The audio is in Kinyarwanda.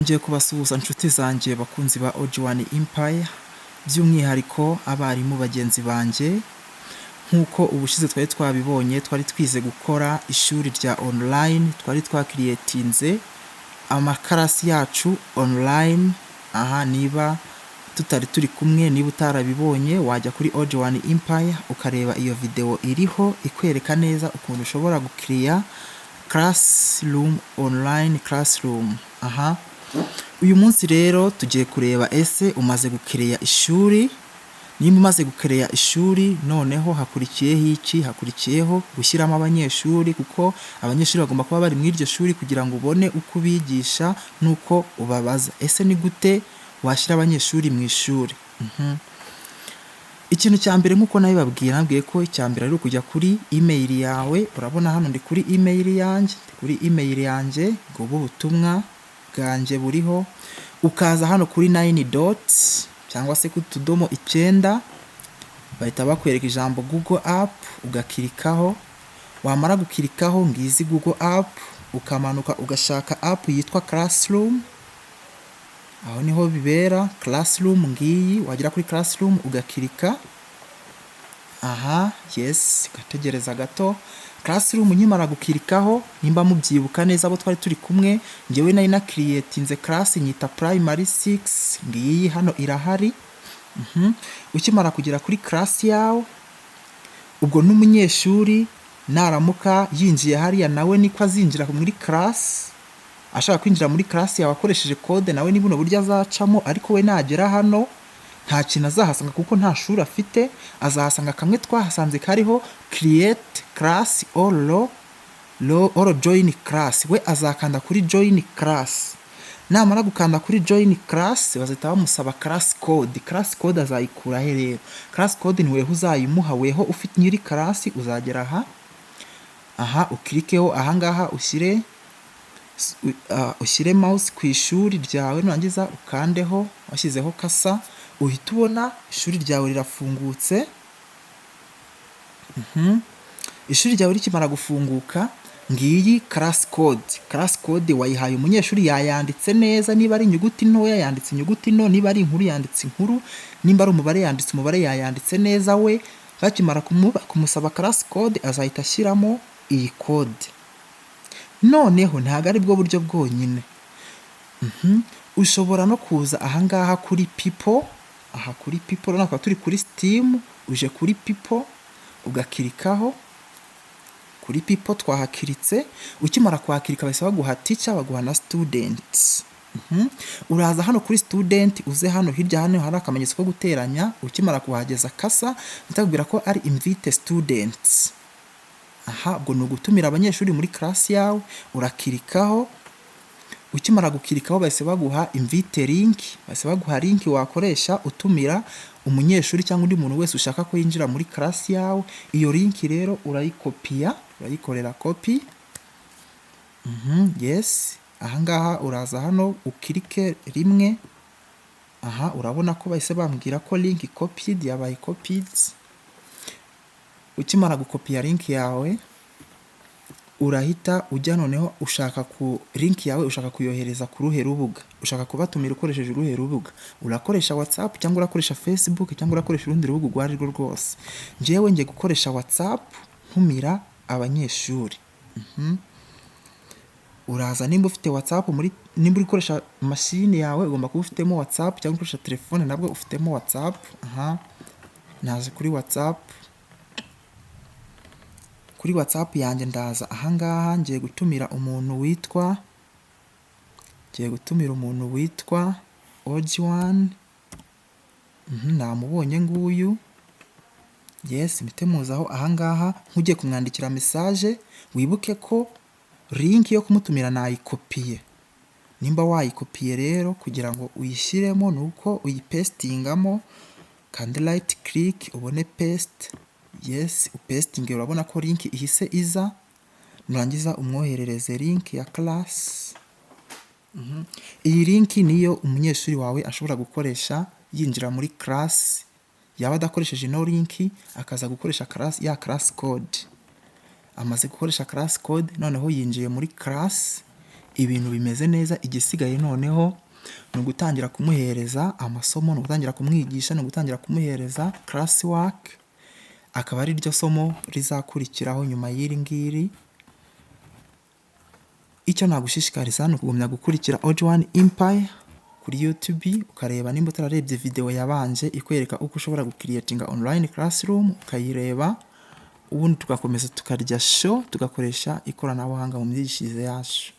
Ngiye kubasuhuza nshuti zanjye bakunzi ba OG1 Empire, by'umwihariko abarimu bagenzi banjye. Nk'uko ubushize twari twabibonye, twari twize gukora ishuri rya online, twari twakiriyetinze amakarasi yacu online. Aha niba tutari turi kumwe, niba utarabibonye wajya kuri OG1 Empire ukareba iyo video iriho ikwereka neza ukuntu ushobora gukiriya classroom, online classroom. Uyu munsi rero tugiye kureba ese umaze gukereya ishuri. Nimba umaze gukereya ishuri, noneho hakurikiyeho iki? Hakurikiyeho gushyiramo abanyeshuri, kuko abanyeshuri bagomba kuba bari mu iryo shuri kugira ngo ubone uko ubigisha nuko ubabaza. Ese ni gute washyira abanyeshuri mu ishuri? Ikintu cya mbere nk'uko nabibabwiye ko icya mbere ari ukujya kuri email yawe. Urabona hano ndi kuri email yanjye, ngo ubutumwa bwanjye buriho. Ukaza hano kuri 9 dots cyangwa se ku tudomo 9, bahita bakwereka ijambo Google App, ugakirikaho. Wamara gukirikaho ngizi Google App, ukamanuka ugashaka app yitwa Classroom. Aho niho bibera Classroom, ngiyi. Wagera kuri Classroom ugakirika. Yes, gategereza gato. Classroom nkimara gukirikaho, nimba mubyibuka neza abo twari turi kumwe, ngewe nari na creatinze class nyita primary 6, ngiyi hano irahari. Ukimara kugera kuri class yawe, ubwo n'umunyeshuri naramuka yinjiye hariya, nawe niko azinjira muri class. Ashaka kwinjira muri class yawe akoresheje code, nawe ni buno buryo azacamo. Ariko we nagera hano nta kintu azahasanga kuko nta shuri afite. Azahasanga kamwe twahasanze kariho create class or join class. We azakanda kuri join class. Namara gukanda kuri join class, bazahita bamusaba class code. Class code azayikura he rero? Class code ni weho uzayimuha, weho ufite nyiri class. Uzagera ukirikeho ahangaha, ushyire mouse ku ishuri ryawe, nurangiza ukandeho. Washyizeho kasa, uhita ubona ishuri ryawe rirafungutse. Ishuri ryawe rikimara gufunguka, ngiyi class code. Class code wayihaye umunyeshuri, yayanditse neza. Niba ari inyuguti ntoya yanditse inyuguti nto, niba ari inkuru yanditse inkuru, nimba ari umubare yanditse umubare, yayanditse neza. We bakimara kumusaba class code, azahita ashyiramo iyi code. Noneho ntabwo ari bwo buryo bwonyine. Ushobora no kuza ahangaha kuri people. Kuri people nako turi kuri Steam, uje kuri people ugakirikaho. Kuri people twahakiritse. Ukimara kwakirika bahise baguha teacher, baguha na students. Uraza hano kuri student, uze hano hirya, hano hari akamenyetso ko guteranya. Ukimara kuhageza kasa, bitakubwira ko ari invite students. Ubwo ni ugutumira abanyeshuri muri class yawe. Urakirikaho. Ukimara gukirikaho bahise baguha invite link. Bahise baguha link wakoresha utumira umunyeshuri cyangwa undi muntu wese ushaka ko yinjira muri class yawe. Iyo link rero urayikopiya, urayikorera copy. Yes. Ahangaha uraza hano ukirike rimwe. Urabona ko bahise bambwira ko link copied, yabaye copied. Ukimara gukopiya link yawe, urahita ujya noneho ushaka ku link yawe ushaka kuyohereza ku ruhe rubuga. Ushaka kubatumira ukoresheje uruhe rubuga? Urakoresha WhatsApp cyangwa urakoresha Facebook cyangwa urakoresha urundi rubuga urwo ari rwo rwose. Njyewe ngiye gukoresha WhatsApp ntumira abanyeshuri. Uraza nimba ufite WhatsApp nimba uri gukoresha machine yawe, ugomba kuba ufitemo WhatsApp, cyangwa ukoresha telefone nabwo ufitemo WhatsApp. Naje kuri WhatsApp. Kuri WhatsApp yanjye ndaza ahangaha, ngiye gutumira umuntu witwa OG1. Namubonye nguyu. Yes, mitemuzaho ahangaha. Nkugiye kumwandikira message, wibuke ko link yo kumutumira nayikopiye. Nimba wayikopiye rero, kugira ngo uyishyiremo nuko uyipestingamo, kandi right click ubone paste. Yes, upestinge. Urabona ko link ihise iza. Nurangiza umwoherereze link ya class. Iyi link niyo umunyeshuri wawe ashobora gukoresha yinjira muri class. Yaba adakoresheje no link, akaza gukoresha class code. Amaze gukoresha class code, noneho yinjiye muri class. ibintu bimeze neza. Igisigaye noneho ni ugutangira kumuhereza amasomo, ni ugutangira kumwigisha, ni ugutangira kumuhereza class work, akaba ari ryo somo rizakurikiraho nyuma y'iri ngiri. Icyo nagushishikariza ni ukugumya gukurikira OG1 Empire kuri YouTube, ukareba nimba utararebye video yabanje ikwereka uko ushobora gukiriyetinga online classroom, ukayireba, ubundi tugakomeza tukarya show, tugakoresha ikoranabuhanga mu myigishirize yacu.